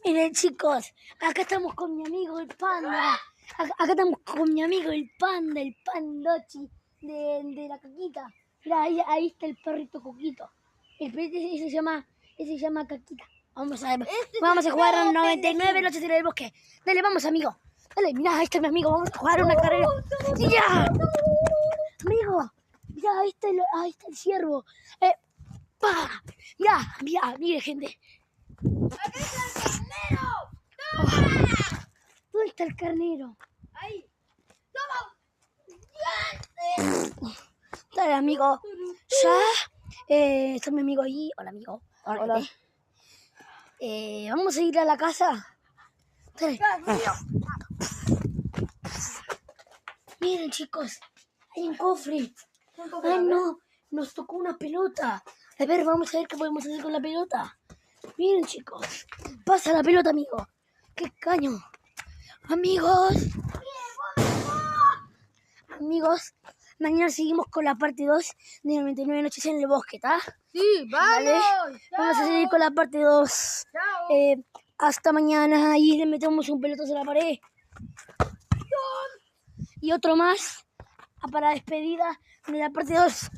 Miren, chicos, acá estamos con mi amigo el panda. Acá estamos con mi amigo el panda, el pandochi de la caquita. Mirá, ahí está el perrito Coquito. El perrito ese se llama Caquita. Vamos a jugar a 99 veloces en el bosque. Dale, vamos, amigo. Dale, mirá, ahí está mi amigo. Vamos a jugar una carrera. ¡Ya! Amigo, mirá, ahí está el ciervo. ¡Pa! Mirá, mire, gente. ¡Acá está el carnero! ¡Toma! ¿Dónde está el carnero? Ahí. ¡Toma! Dale, amigo. Ya. Está mi amigo ahí. Hola, amigo. Hola. Vamos a ir a la casa. Dale. Miren, chicos. Hay un cofre. Ay, no. Nos tocó una pelota. A ver, vamos a ver qué podemos hacer con la pelota. Miren, chicos. Pasa la pelota, amigo. ¡Qué caño! Amigos. Amigos, mañana seguimos con la parte 2 de 99 noches en el bosque, ¿está? Sí, vamos. Vamos a seguir con la parte 2. Chao. Hasta mañana. Ahí le metemos un pelotazo a la pared. Y otro más para despedida de la parte 2.